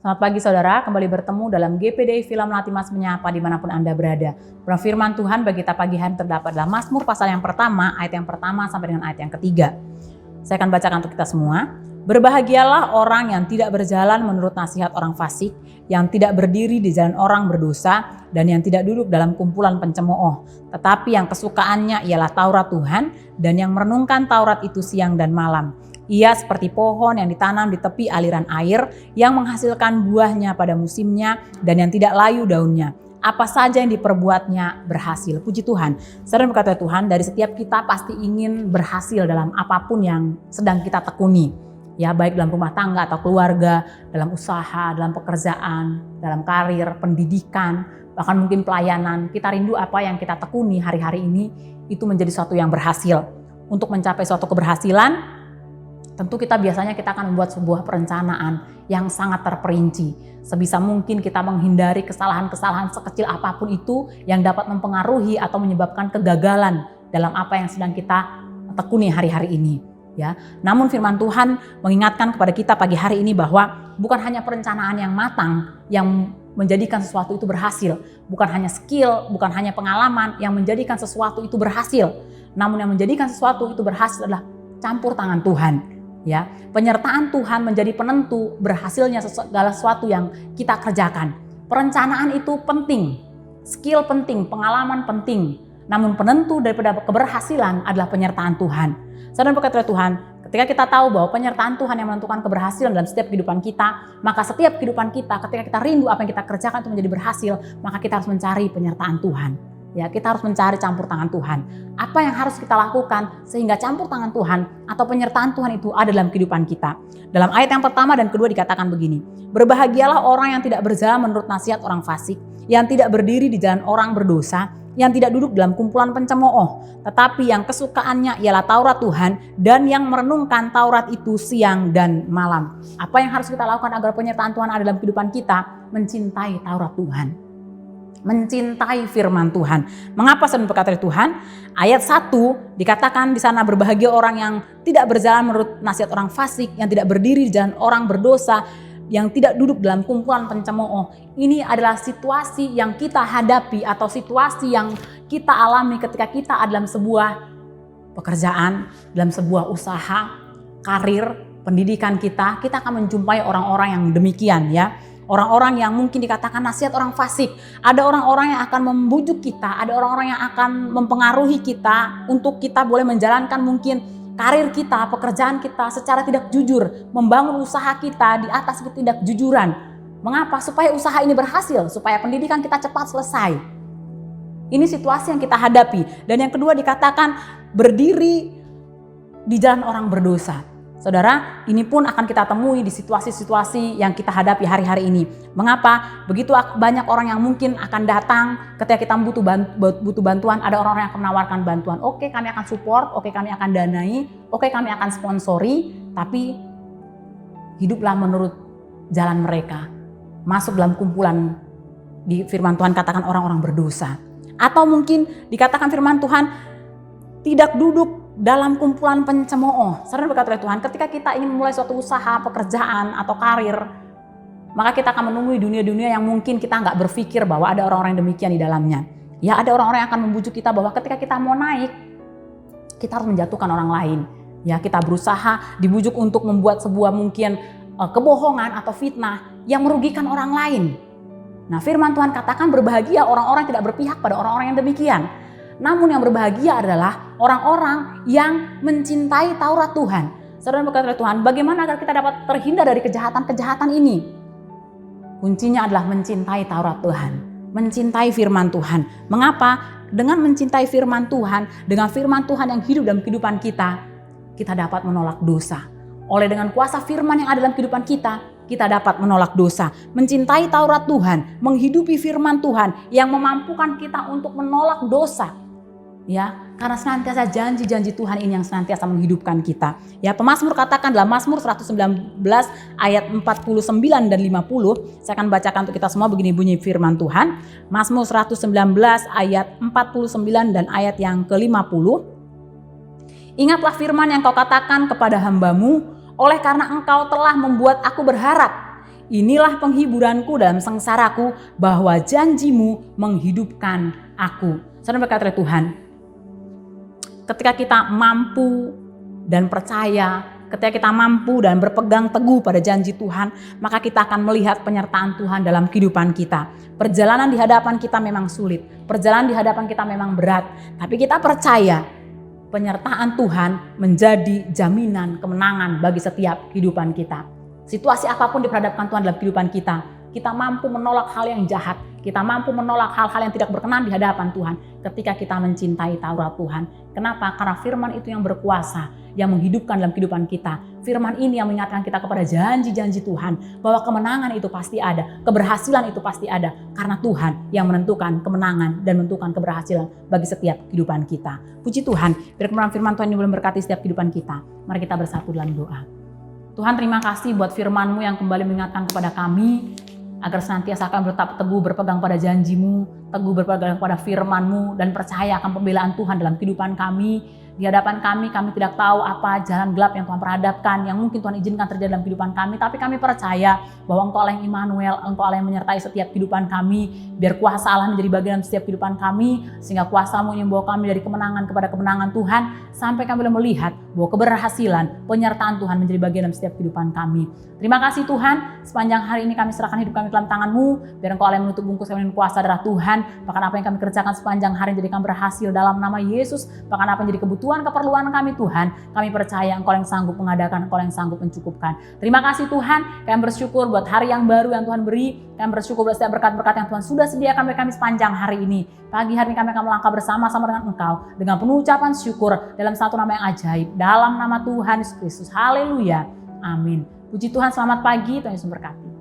Selamat pagi saudara, kembali bertemu dalam GPDI Film Latimas Menyapa dimanapun Anda berada. Firman Tuhan bagi kita pagi hari terdapat dalam Mazmur pasal yang pertama, ayat yang pertama sampai dengan ayat yang ketiga. Saya akan bacakan untuk kita semua. Berbahagialah orang yang tidak berjalan menurut nasihat orang fasik, yang tidak berdiri di jalan orang berdosa, dan yang tidak duduk dalam kumpulan pencemooh. Tetapi yang kesukaannya ialah Taurat Tuhan, dan yang merenungkan Taurat itu siang dan malam. Ia seperti pohon yang ditanam di tepi aliran air, yang menghasilkan buahnya pada musimnya, dan yang tidak layu daunnya. Apa saja yang diperbuatnya berhasil. Puji Tuhan. Saudara berkata Tuhan, dari setiap kita pasti ingin berhasil dalam apapun yang sedang kita tekuni. Ya, baik dalam rumah tangga atau keluarga, dalam usaha, dalam pekerjaan, dalam karir, pendidikan, bahkan mungkin pelayanan. Kita rindu apa yang kita tekuni hari-hari ini itu menjadi sesuatu yang berhasil. Untuk mencapai suatu keberhasilan, tentu kita akan membuat sebuah perencanaan yang sangat terperinci. Sebisa mungkin kita menghindari kesalahan-kesalahan sekecil apapun itu yang dapat mempengaruhi atau menyebabkan kegagalan dalam apa yang sedang kita tekuni hari-hari ini. Ya, namun firman Tuhan mengingatkan kepada kita pagi hari ini bahwa bukan hanya perencanaan yang matang yang menjadikan sesuatu itu berhasil, bukan hanya skill, bukan hanya pengalaman yang menjadikan sesuatu itu berhasil, namun yang menjadikan sesuatu itu berhasil adalah campur tangan Tuhan. Ya, penyertaan Tuhan menjadi penentu berhasilnya segala sesuatu yang kita kerjakan. Perencanaan itu penting, skill penting, pengalaman penting. Namun penentu daripada keberhasilan adalah penyertaan Tuhan. Saudara berkata Tuhan, ketika kita tahu bahwa penyertaan Tuhan yang menentukan keberhasilan dalam setiap kehidupan kita, maka setiap kehidupan kita, ketika kita rindu apa yang kita kerjakan itu menjadi berhasil, maka kita harus mencari penyertaan Tuhan. Ya, kita harus mencari campur tangan Tuhan. Apa yang harus kita lakukan sehingga campur tangan Tuhan atau penyertaan Tuhan itu ada dalam kehidupan kita. Dalam ayat yang pertama dan kedua dikatakan begini. Berbahagialah orang yang tidak berjalan menurut nasihat orang fasik, yang tidak berdiri di jalan orang berdosa, yang tidak duduk dalam kumpulan pencemooh, tetapi yang kesukaannya ialah Taurat Tuhan, dan yang merenungkan Taurat itu siang dan malam. Apa yang harus kita lakukan agar penyertaan Tuhan ada dalam kehidupan kita? Mencintai Taurat Tuhan. Mencintai firman Tuhan. Mengapa saya berkata Tuhan? Ayat 1 dikatakan di sana berbahagia orang yang tidak berjalan menurut nasihat orang fasik, yang tidak berdiri di jalan orang berdosa, yang tidak duduk dalam kumpulan pencemooh. Ini adalah situasi yang kita hadapi atau situasi yang kita alami ketika kita ada dalam sebuah pekerjaan, dalam sebuah usaha, karir, pendidikan kita akan menjumpai orang-orang yang demikian ya. Orang-orang yang mungkin dikatakan nasihat orang fasik. Ada orang-orang yang akan membujuk kita, ada orang-orang yang akan mempengaruhi kita untuk kita boleh menjalankan mungkin karir kita, pekerjaan kita secara tidak jujur, membangun usaha kita di atas ketidakjujuran. Mengapa? Supaya usaha ini berhasil, supaya pendidikan kita cepat selesai. Ini situasi yang kita hadapi. Dan yang kedua dikatakan berdiri di jalan orang berdosa. Saudara, ini pun akan kita temui di situasi-situasi yang kita hadapi hari-hari ini. Mengapa? Begitu banyak orang yang mungkin akan datang ketika kita butuh bantuan, ada orang-orang yang akan menawarkan bantuan. Oke, kami akan support, oke kami akan danai, oke kami akan sponsori, tapi hiduplah menurut jalan mereka. Masuk dalam kumpulan di firman Tuhan katakan orang-orang berdosa. Atau mungkin dikatakan firman Tuhan tidak duduk dalam kumpulan pencemooh. Saudara berkata Tuhan, ketika kita ingin memulai suatu usaha, pekerjaan atau karir, maka kita akan menemui dunia-dunia yang mungkin kita nggak berpikir bahwa ada orang-orang yang demikian di dalamnya. Ya, ada orang-orang yang akan membujuk kita bahwa ketika kita mau naik, kita harus menjatuhkan orang lain. Ya, kita berusaha dibujuk untuk membuat sebuah mungkin kebohongan atau fitnah yang merugikan orang lain. Nah, firman Tuhan katakan berbahagia orang-orang yang tidak berpihak pada orang-orang yang demikian. Namun yang berbahagia adalah orang-orang yang mencintai Taurat Tuhan. Saudara berkata Tuhan, bagaimana agar kita dapat terhindar dari kejahatan-kejahatan ini? Kuncinya adalah mencintai Taurat Tuhan, mencintai firman Tuhan. Mengapa? Dengan mencintai firman Tuhan, dengan firman Tuhan yang hidup dalam kehidupan kita dapat menolak dosa. Oleh dengan kuasa firman yang ada dalam kehidupan kita dapat menolak dosa. Mencintai Taurat Tuhan, menghidupi firman Tuhan yang memampukan kita untuk menolak dosa. Ya, karena senantiasa janji-janji Tuhan ini yang senantiasa menghidupkan kita. Ya, pemazmur katakan dalam Mazmur 119 ayat 49 dan 50, saya akan bacakan untuk kita semua begini bunyi firman Tuhan. Mazmur 119 ayat 49 dan ayat yang ke-50. Ingatlah firman yang kau katakan kepada hambamu, oleh karena engkau telah membuat aku berharap. inilah penghiburanku dalam sengsaraku, bahwa janjimu menghidupkan aku. Saudara berkata Tuhan, ketika kita mampu dan percaya, ketika kita mampu dan berpegang teguh pada janji Tuhan, maka kita akan melihat penyertaan Tuhan dalam kehidupan kita. Perjalanan di hadapan kita memang sulit, perjalanan di hadapan kita memang berat, tapi kita percaya penyertaan Tuhan menjadi jaminan kemenangan bagi setiap kehidupan kita. Situasi apapun diperhadapkan Tuhan dalam kehidupan kita, kita mampu menolak hal yang jahat, kita mampu menolak hal-hal yang tidak berkenan di hadapan Tuhan ketika kita mencintai Taurat Tuhan. Kenapa? Karena firman itu yang berkuasa, yang menghidupkan dalam kehidupan kita. Firman ini yang mengingatkan kita kepada janji-janji Tuhan, bahwa kemenangan itu pasti ada, keberhasilan itu pasti ada, karena Tuhan yang menentukan kemenangan dan menentukan keberhasilan bagi setiap kehidupan kita. Puji Tuhan, biar kebenaran firman Tuhan ini boleh memberkati setiap kehidupan kita. Mari kita bersatu dalam doa. Tuhan, terima kasih buat firman-Mu yang kembali mengingatkan kepada kami, agar senantiasa akan tetap teguh berpegang pada janji-Mu, teguh berpegang pada firman-Mu, dan percaya akan pembelaan Tuhan dalam kehidupan kami. Di hadapan kami tidak tahu apa jalan gelap yang Tuhan perhadapkan, yang mungkin Tuhan izinkan terjadi dalam kehidupan kami. Tapi kami percaya bahwa Engkau Allah yang Immanuel, Engkau Allah yang menyertai setiap kehidupan kami. Biar kuasa Allah menjadi bagian setiap kehidupan kami, sehingga kuasa-Mu yang membawa kami dari kemenangan kepada kemenangan Tuhan, sampai kami boleh melihat bahwa keberhasilan, penyertaan Tuhan menjadi bagian dalam setiap kehidupan kami. Terima kasih Tuhan, sepanjang hari ini kami serahkan hidup kami dalam tangan-Mu. Biar Engkau Allah yang menutup bungkus kami dengan kuasa darah Tuhan. Bahkan apa yang kami kerjakan sepanjang hari menjadikan berhasil dalam nama Yesus. Bahkan apa yang jadi kebutuhan, keperluan kami Tuhan, kami percaya Engkau yang sanggup mengadakan, Engkau yang sanggup mencukupkan. Terima kasih Tuhan, kami bersyukur buat hari yang baru yang Tuhan beri. Kami bersyukur buat setiap berkat-berkat yang Tuhan sudah sediakan bagi kami sepanjang hari ini. Pagi hari ini kami akan melangkah bersama-sama dengan Engkau, dengan penuh ucapan syukur dalam satu nama yang ajaib, dalam nama Tuhan Yesus Kristus. Haleluya, amin. Puji Tuhan, selamat pagi, Tuhan Yesus memberkati.